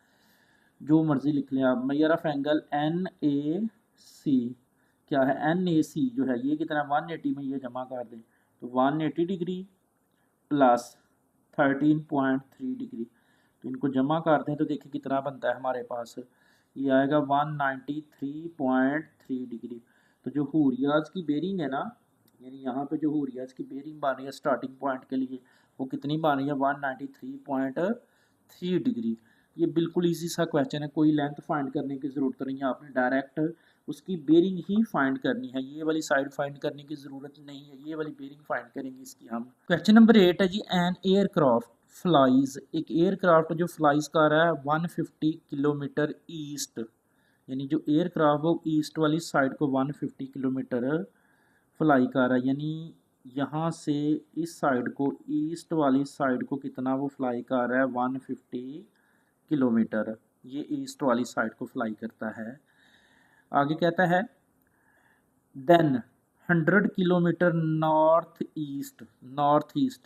जो मर्जी लिख लें आप। मेजर ऑफ एंगल NAC क्या है, NAC जो है ये कितना 180 में ये जमा कर दें। तो 180 डिग्री प्लस 13.3 डिग्री, तो इनको जमा करते हैं तो देखिए कितना बनता है हमारे पास, ये आएगा 193.3 डिग्री। तो जो हुरियाज की बेरिंग है ना, यानी यहाँ पे जो हुरियाज की बेरिंग बन रही है स्टार्टिंग पॉइंट के लिए, वो कितनी बन रही है 193.3 डिग्री। ये बिल्कुल इजी सा क्वेश्चन है, कोई लेंथ फाइंड करने की ज़रूरत नहीं है, आपने डायरेक्ट उसकी बेरिंग ही फाइंड करनी है, ये वाली साइड फाइंड करने की ज़रूरत नहीं है, ये वाली बेरिंग फाइंड करेंगे इसकी हम। क्वेश्चन नंबर 8 है जी, एन एयरक्राफ्ट फ्लाइज, एक एयरक्राफ्ट जो फ्लाइज कर रहा है 150 किलोमीटर ईस्ट, यानी जो एयरक्राफ्ट वो ईस्ट वाली साइड को 150 किलोमीटर फ्लाई कर रहा है, यानी यहाँ से इस साइड को ईस्ट वाली साइड को कितना वो फ्लाई कर रहा है 150 किलोमीटर, ये ईस्ट वाली साइड को फ्लाई करता है। आगे कहता है देन 100 किलोमीटर नॉर्थ ईस्ट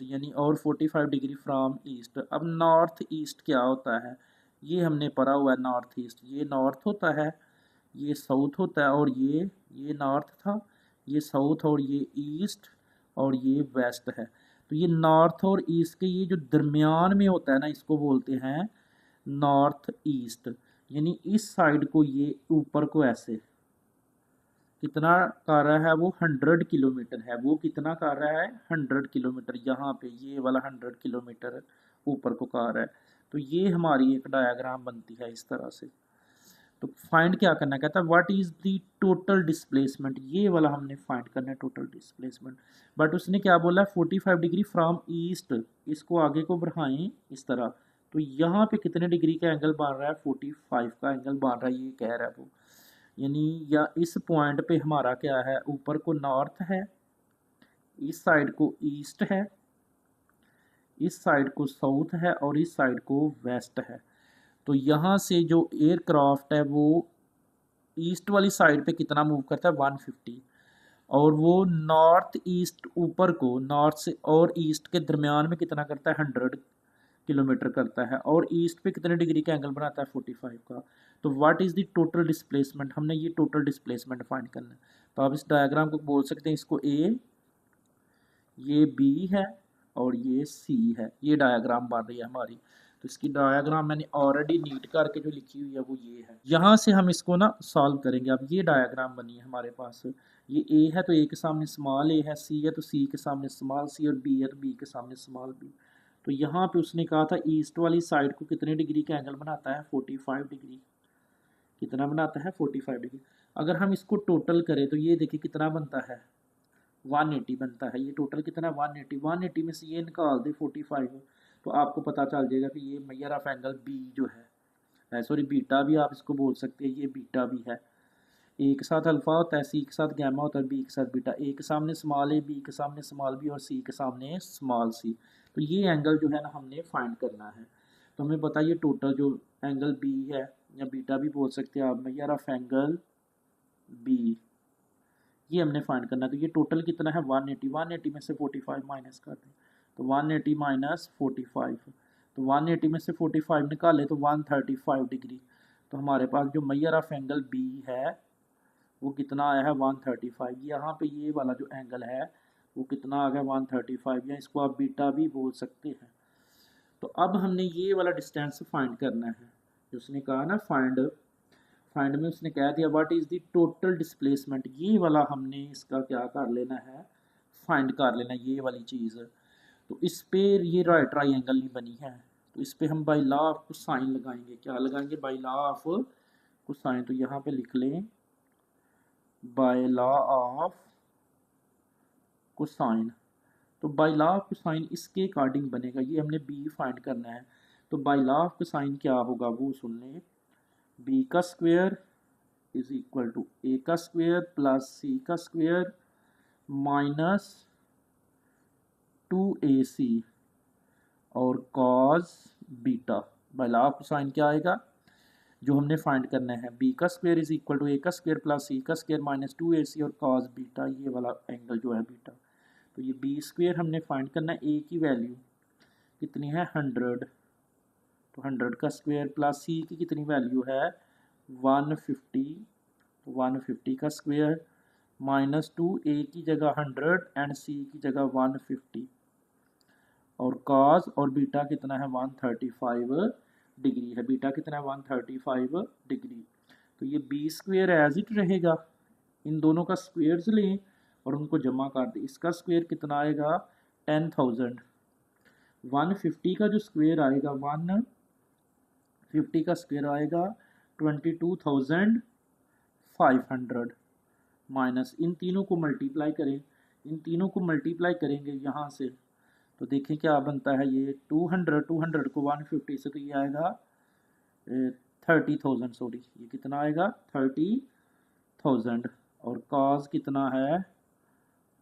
यानी और 45 डिग्री फ्रॉम ईस्ट। अब नॉर्थ ईस्ट क्या होता है, ये हमने पढ़ा हुआ है, नॉर्थ ईस्ट ये नॉर्थ होता है, ये साउथ होता है, और ये नॉर्थ था, ये साउथ, और ये ईस्ट, और ये वेस्ट है। तो ये नॉर्थ और ईस्ट के ये जो दरमियान में होता है ना, इसको बोलते हैं नॉर्थ ईस्ट। यानी इस साइड को ये ऊपर को ऐसे कितना कर रहा है वो 100 किलोमीटर है, वो कितना कर रहा है 100 किलोमीटर, यहाँ पे ये वाला 100 किलोमीटर ऊपर को कर रहा है। तो ये हमारी एक डायग्राम बनती है इस तरह से। तो फाइंड क्या करना है, कहता है what is the total displacement, ये वाला हमने फाइंड करना है टोटल डिस्प्लेसमेंट। बट उसने क्या बोला 45 डिग्री फ्रॉम ईस्ट, इसको आगे को बढ़ाएं इस तरह। तो यहाँ पे कितने डिग्री का एंगल बन रहा है 45 का एंगल बन रहा है, ये कह रहा है वो। यानी या इस पॉइंट पे हमारा क्या है, ऊपर को नॉर्थ है, इस साइड को ईस्ट है, इस साइड को साउथ है, और इस साइड को वेस्ट है। तो यहाँ से जो एयरक्राफ्ट है वो ईस्ट वाली साइड पे कितना मूव करता है 150, और वो नॉर्थ ईस्ट ऊपर को नॉर्थ से और ईस्ट के दरमियान में कितना करता है 100 किलोमीटर करता है, और ईस्ट पे कितने डिग्री का एंगल बनाता है 45 का। तो what is the total displacement, हमने ये टोटल डिस्प्लेसमेंट फाइंड करना है। तो आप इस डायग्राम को बोल सकते हैं, इसको ए, ये बी है, और ये सी है, ये डायग्राम बन रही है हमारी। तो इसकी डायग्राम मैंने ऑलरेडी नीट करके जो लिखी हुई है वो ये है। यहाँ से हम इसको ना सॉल्व करेंगे। अब ये डायग्राम बनी है हमारे पास, ये ए है तो ए के सामने स्मॉल ए है, सी है तो सी के सामने स्मॉल सी, और बी है तो बी के सामने स्मॉल बी। तो यहाँ पे उसने कहा था ईस्ट वाली साइड को कितने डिग्री का एंगल बनाता है, 45 डिग्री। कितना बनाता है, 45 डिग्री। अगर हम इसको टोटल करें तो ये देखिए कितना बनता है, 180 बनता है। ये टोटल कितना, 180 में से ये निकाल दे 45, तो आपको पता चल जाएगा कि ये मेजर ऑफ एंगल बी जो है, सॉरी बीटा भी आप इसको बोल सकते हैं, ये बीटा भी है। ए के साथ अल्फा होता है, सी के साथ गैमा होता है, बी के साथ बीटा। ए के सामने स्मॉल ए, बी के सामने स्मॉल बी, और सी के सामने स्मॉल सी। तो ये एंगल जो है ना हमने फाइंड करना है। तो हमें बताइए टोटल जो एंगल बी है, या बीटा भी बोल सकते हैं आप, मेजर ऑफ एंगल बी, ये हमने फाइंड करना है। तो ये टोटल कितना है, 180 में से 45 माइनस कर दें तो 180 माइनस 45, तो 180 में से 45 निकाले तो 135 डिग्री। तो हमारे पास जो मेजर ऑफ एंगल बी है वो कितना आया है, 135। यहाँ पे ये वाला जो एंगल है वो कितना आ गया, 135, या इसको आप बीटा भी बोल सकते हैं। तो अब हमने ये वाला डिस्टेंस फाइंड करना है। जो उसने कहा ना फाइंड में उसने कह दिया what is the total displacement, ये वाला हमने इसका क्या कर लेना है, फाइंड कर लेना ये वाली चीज़। तो इस पे ये राइट ट्राइंगल नहीं बनी है, तो इस पे हम बाय लॉ ऑफ कोसाइन लगाएंगे। क्या लगाएंगे, बाय लॉ ऑफ कोसाइन। तो यहाँ पे लिख लें बाय लॉ ऑफ कोसाइन। तो बाय लॉ ऑफ कोसाइन इसके अकॉर्डिंग बनेगा, ये हमने बी फाइंड करना है। तो बाय लॉ ऑफ कोसाइन क्या होगा वो सुन लें, बी का स्क्वायर इज इक्वल टू ए का स्क्वायर प्लस सी का स्क्वायर माइनस 2ac और cos beta. By law of cosine क्या आएगा, जो हमने फाइंड करना है, बी का स्क्वायर इज इक्वल टू ए का स्क्वायर प्लस सी का स्क्वायर माइनस 2ac और कॉस बीटा, ये वाला एंगल जो है बीटा। तो ये बी स्क्वायर हमने फाइंड करना है, ए की वैल्यू कितनी है 100, तो 100 का स्क्वायर प्लस सी की कितनी वैल्यू है 150, 150 का स्क्वायर माइनस 2a की जगह 100 एंड सी की जगह 150, और कॉस और बीटा कितना है 135 डिग्री है। बीटा कितना है 135 डिग्री। तो ये बी स्क्वायर एज इट रहेगा, इन दोनों का स्क्वायर्स लें और उनको जमा कर दें। इसका स्क्वायर कितना आएगा 10,000, 150 का जो स्क्वायर आएगा 150 का स्क्वायर आएगा 22,500 माइनस इन तीनों को मल्टीप्लाई करें, इन तीनों को मल्टीप्लाई करेंगे यहाँ से, तो देखें क्या बनता है, ये 200 को 150 से, तो ये आएगा 30,000, सॉरी ये कितना आएगा 30,000, और कॉस कितना है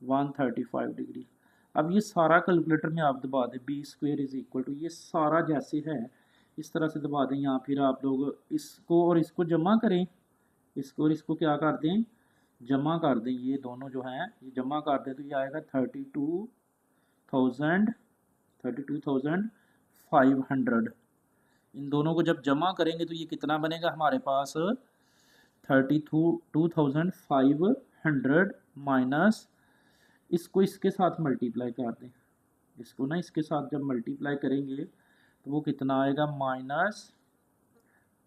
135 डिग्री। अब ये सारा कैलकुलेटर में आप दबा दें, B square is equal to, ये सारा जैसे है इस तरह से दबा दें, या फिर आप लोग इसको और इसको जमा करें, इसको और इसको क्या कर दें, जमा कर दें, ये दोनों जो हैं ये जमा कर दें, तो ये आएगा 32,500। इन दोनों को जब जमा करेंगे तो ये कितना बनेगा हमारे पास 32,500 माइनस इसको इसके साथ मल्टीप्लाई कर दें, इसको ना इसके साथ जब मल्टीप्लाई करेंगे तो वो कितना आएगा माइनस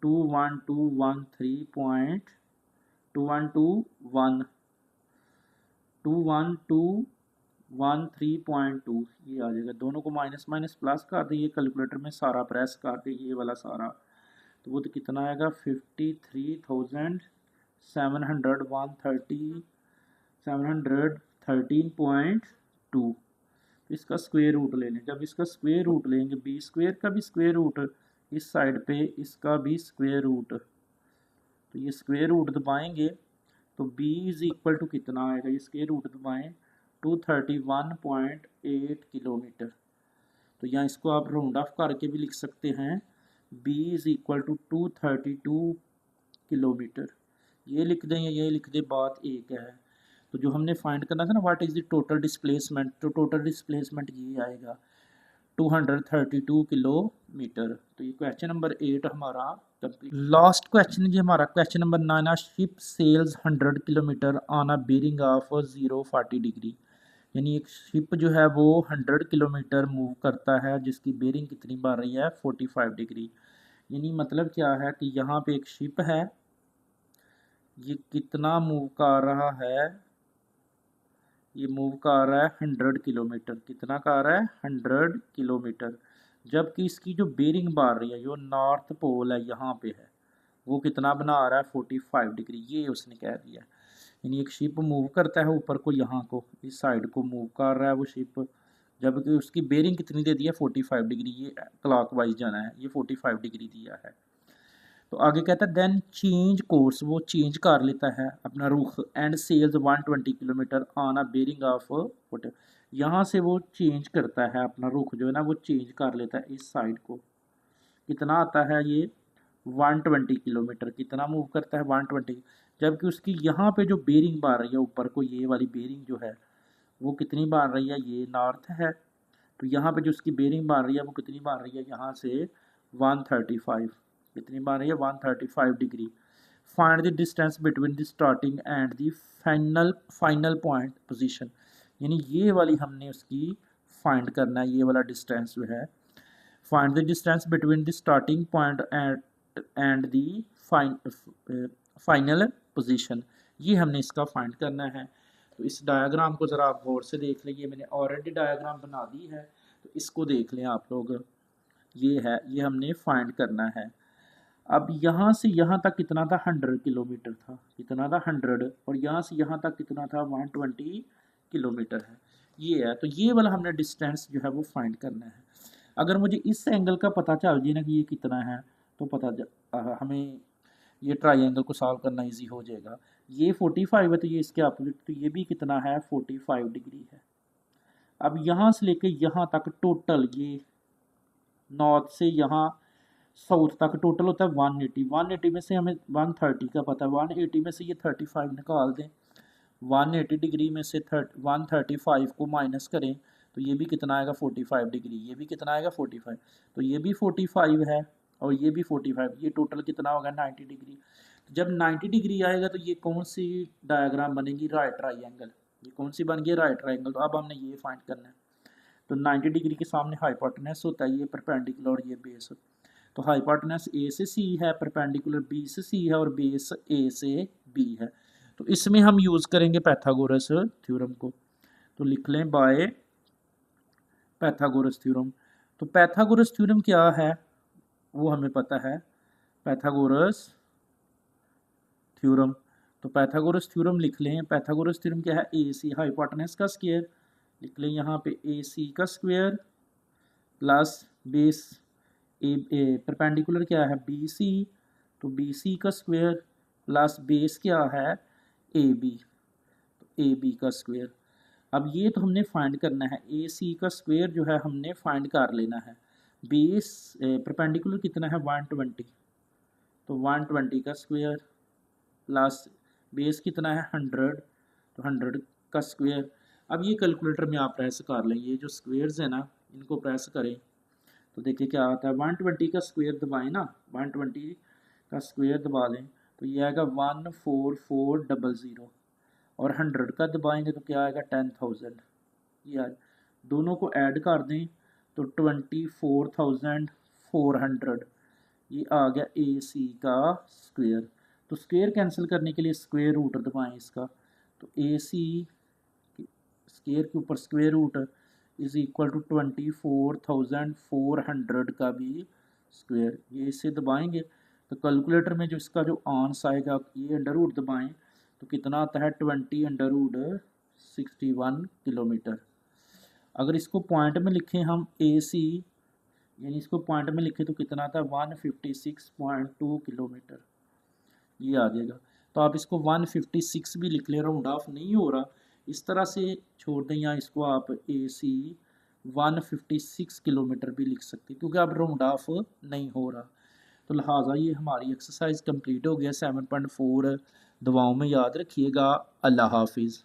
21213.2, ये आ जाएगा। दोनों को माइनस माइनस प्लस कर दें, ये कैलकुलेटर में सारा प्रेस कर दें, ये वाला सारा, तो वो तो कितना आएगा 53,713.2। इसका स्क्वायर रूट ले लें, जब इसका स्क्वायर रूट लेंगे, बी स्क्वायर का भी स्क्वायर रूट इस साइड पे, इसका भी स्क्वायर रूट, तो ये स्क्वायर रूट दबाएंगे तो b इज इक्वल टू कितना आएगा, ये स्क्वायर रूट दबाएं 231.8 किलोमीटर। तो यहाँ इसको आप राउंड ऑफ करके भी लिख सकते हैं, b is equal to 232 kilometre, ये लिख दें या ये लिख दें, बात एक है। तो जो हमने फाइंड करना था ना what is the total displacement, तो टोटल डिस्प्लेसमेंट ये आएगा 232 किलोमीटर। तो ये क्वेश्चन नंबर 8 हमारा कंप्लीट। लास्ट क्वेश्चन जी हमारा question number 9, ship sails 100 kilometre on a bearing of 040 degree. यानी एक शिप जो है वो 100 किलोमीटर मूव करता है, जिसकी बेरिंग कितनी बन रही है 45 डिग्री। यानी मतलब क्या है कि यहाँ पे एक शिप है, ये कितना मूव कर रहा है, ये मूव कर रहा है 100 किलोमीटर। कितना कर रहा है 100 किलोमीटर। जबकि इसकी जो बेरिंग मार रही है, जो नॉर्थ पोल है यहाँ पे है, वो कितना बना रहा है 45 डिग्री, ये उसने कह दिया। यानी एक शिप मूव करता है ऊपर को, यहाँ को इस साइड को मूव कर रहा है वो शिप, जबकि उसकी बेरिंग कितनी दे दी है 45 डिग्री, ये क्लॉकवाइज जाना है, ये 45 डिग्री दिया है। तो आगे कहता है देन चेंज कोर्स, वो चेंज कर लेता है अपना रुख, and sails 120 kilometre on a bearing of foot. यहाँ से वो चेंज करता है अपना रुख, जो है ना वो चेंज कर लेता है इस साइड को। कितना आता है ये 120 किलोमीटर, कितना मूव करता है 120। जबकि उसकी यहाँ पे जो बेरिंग बार रही है ऊपर को, ये वाली बेरिंग जो है वो कितनी बार रही है, ये नॉर्थ है, तो यहाँ पे जो उसकी बेरिंग बार रही है वो कितनी बार रही है, यहाँ से 135। कितनी बार रही है 135 degree. Find the distance between the starting and the final point position. यानी ये वाली हमने उसकी फाइंड करना है, ये वाला डिस्टेंस जो है। Find the distance between the starting point and the final position, ये हमने इसका फाइंड करना है। तो इस डायग्राम को ज़रा आप गौर से देख लीजिए, मैंने ऑलरेडी डायग्राम बना दी है, तो इसको देख लें आप लोग। ये है, ये हमने फाइंड करना है। अब यहाँ से यहाँ तक कितना था 100 किलोमीटर था, कितना था 100, और यहाँ से यहाँ तक कितना था 120 किलोमीटर है, ये है। तो ये वाला हमने डिस्टेंस जो है वो फाइंड करना है। अगर मुझे इस एंगल का पता चल जाए ना कि ये कितना है, तो हमें ये ट्राइंगल को सॉल्व करना इजी हो जाएगा। ये 45 है, तो ये इसके अपोजिट, तो ये भी कितना है 45 डिग्री है। अब यहाँ से लेके यहाँ तक टोटल, ये नॉर्थ से यहाँ साउथ तक टोटल होता है 180। 180 में से हमें 130 का पता है, 180 में से ये 35 निकाल दें, 180 डिग्री में से 135 को माइनस करें, तो ये भी कितना आएगा 45 डिग्री, ये भी कितना आएगा 45, तो ये भी 45 है और ये भी 45, ये टोटल कितना होगा 90 डिग्री। तो जब 90 डिग्री आएगा तो ये कौन सी डायग्राम बनेगी, राइट ट्राइंगल। ये कौन सी बन गई, राइट ट्राइंगल। तो अब हमने ये फाइंड करना है। तो 90 डिग्री के सामने हाइपोटेनस होता है, ये परपेंडिकुलर और ये बेस। तो हाइपोटेनस ए से सी है, परपेंडिकुलर बी से सी है, और बेस ए से बी है। तो इसमें हम यूज़ करेंगे पैथागोरस थ्योरम को। तो लिख लें बाय पैथागोरस थ्योरम। तो पैथागोरस थ्योरम क्या है वो हमें पता है, पैथागोरस थ्योरम। तो पैथागोरस थ्योरम लिख लें। पैथागोरस थ्योरम क्या है, ए सी हाइपोटेनस का स्क्वायर, लिख लें यहाँ पे ए सी का स्क्वायर प्लस बेस ए परपेंडिकुलर क्या है बी सी, तो बी सी का स्क्वायर प्लस बेस क्या है ए बी, तो ए बी का स्क्वायर। अब ये तो हमने फाइंड करना है, ए सी का स्क्वायर जो है हमने फाइंड कर लेना है। बेस परपेंडिकुलर कितना है 120, तो 120 का स्क्वायर प्लस बेस कितना है 100, तो 100 का स्क्वायर। अब ये कैलकुलेटर में आप प्रेस कर लें, ये जो स्क्वायर्स है ना इनको प्रेस करें, तो देखिए क्या आता है। 120 का स्क्वायर दबाएं ना, 120 का स्क्वायर दबा लें तो ये आएगा 14400, और 100 का दबाएंगे तो क्या आएगा 10,000। ये दोनों को ऐड कर दें तो 24,400, ये आ गया ए सी का स्क्वायर। तो स्क्वायर कैंसिल करने के लिए स्क्वायर रूट दबाएं इसका, तो ए सी स्क्वायर के ऊपर square root is equal to 24,400 का भी स्क्वायर। ये इसे दबाएंगे तो कैलकुलेटर में जो इसका जो आंसर आएगा, ये अंडर रूट दबाएं तो कितना आता है 20 अंडर रूट 61 किलोमीटर। अगर इसको पॉइंट में लिखें हम ए सी, यानी इसको पॉइंट में लिखें तो कितना आता है 156.2 किलोमीटर, ये आ जाएगा। तो आप इसको 156 भी लिख लें, राउंड ऑफ नहीं हो रहा, इस तरह से छोड़ दें, या इसको आप ए सी 156 किलोमीटर भी लिख सकते हैं, क्योंकि अब राउंड ऑफ नहीं हो रहा। तो लिहाजा ये हमारी एक्सरसाइज कंप्लीट हो गया 7.4। दुआओं में याद रखिएगा। अल्लाह हाफिज़।